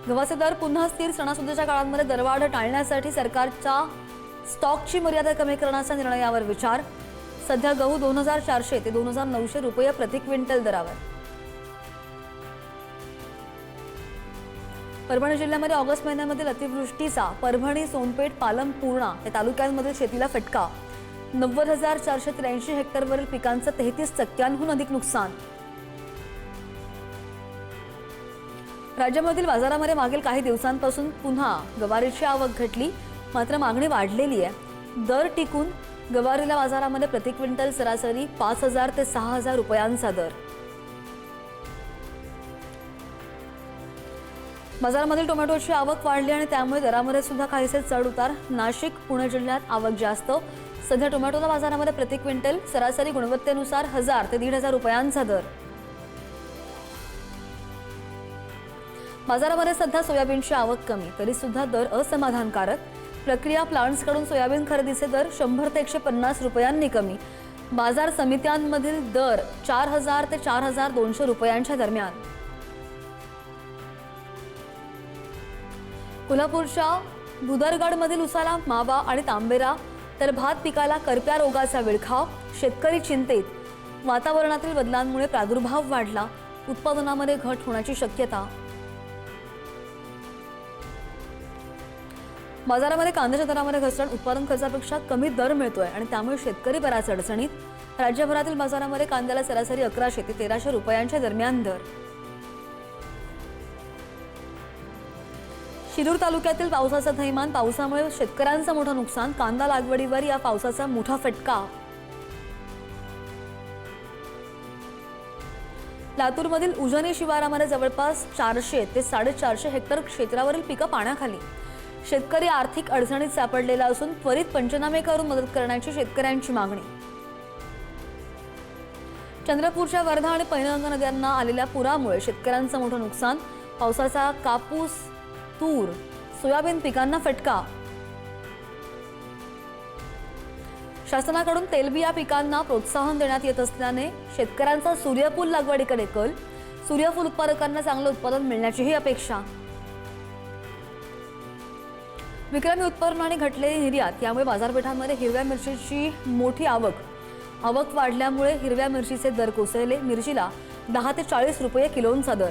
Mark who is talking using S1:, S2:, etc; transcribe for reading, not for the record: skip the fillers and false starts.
S1: गव्हाचे दर पुन्हा स्थिर. सणासुदीच्या काळांमध्ये दरवाढ टाळण्यासाठी सरकारच्या स्टॉकची मर्यादा कमी करण्याचा निर्णयावर विचार. सध्या गहू 2400 ते 2900 रुपये प्रति क्विंटल दरावर. परभणी जिल्ह्यामध्ये ऑगस्ट महिन्यामधील अतिवृष्टीचा परभणी, सोनपेठ, पालम, पूर्णा या तालुक्यांमधील शेतीला फटका. 90,483 हेक्टरवरील पिकांचं 33% अधिक नुकसान. राज्यामधील बाजारामध्ये मागील काही दिवसांपासून पुन्हा गवारीची आवक घटली, मात्र मागणी वाढलेली आहे. दर टिकून गवारीला बाजारामध्ये प्रति क्विंटल सरासरी 5,000 ते 6,000 रुपयांचा दर. बाजारामधील टोमॅटोची आवक वाढली आणि त्यामुळे दरामध्ये सुद्धा काहीसे चढ उतार. नाशिक, पुणे जिल्ह्यात आवक जास्त. सध्या टोमॅटोला बाजारामध्ये प्रति क्विंटल सरासरी गुणवत्तेनुसार 1,000 ते 1,500 रुपयांचा दर. बाजारामध्ये सध्या सोयाबीनची आवक कमी, तरी सुद्धा दर असमाधानकारक. प्रक्रिया प्लांट्सकडून सोयाबीन खरेदीचे दर 100 ते 150 रुपयांनी कमी. बाजार समित्यांमधील दर 4,000 ते 4,200 रुपयांच्या दरम्यान. कोल्हापूरच्या भुदरगडमधील उसाला मावा आणि तांबेरा, तर भात पिकाला करप्या रोगाचा विळखा. शेतकरी चिंतेत. वातावरणातील बदलांमुळे प्रादुर्भाव वाढला, उत्पादनामध्ये घट होण्याची शक्यता. बाजारामध्ये कांद्याच्या दरामध्ये घसरण. उत्पादन खर्चापेक्षा कमी दर मिळतोय आणि त्यामुळे शेतकरी बराच अडचणीत. राज्यभरातील बाजारामध्ये कांद्याला सरासरी 1,100 ते 1,300 रुपयांच्या दरम्यान दर. शिरूर तालुक्यातील पावसाचा थैमान. पावसामुळे शेतकऱ्यांचं मोठं नुकसान. कांदा लागवडीवर या पावसाचा मोठा फटका. लातूरमधील उजनी शिवारामध्ये जवळपास 400 ते 450 हेक्टर क्षेत्रावरील पिकं पाण्याखाली. शेतकरी आर्थिक अडचणीत सापडलेला असून त्वरित पंचनामे करून मदत करण्याची शेतकऱ्यांची मागणी. चंद्रपूरच्या वर्धा आणि पैनगंगा नद्यांना आलेल्या पुरामुळे शेतकऱ्यांचं मोठं नुकसान. पावसाचा कापूस, तूर, सोयाबीन पिकांना फटका. शासनाकडून तेलबिया पिकांना प्रोत्साहन देण्यात येत असल्याने शेतकऱ्यांचा सूर्यफूल लागवडीकडे कल. सूर्यफूल उत्पादकांना चांगलं उत्पादन मिळण्याचीही अपेक्षा. विक्रमी उत्पन्न आणि घटलेली निर्यात यामुळे बाजारपेठांमध्ये हिरव्या मिरचीची मोठी आवक वाढल्यामुळे हिरव्या मिरचीचे दर कोसळले. मिरचीला 10 ते 40 रुपये किलोचा दर.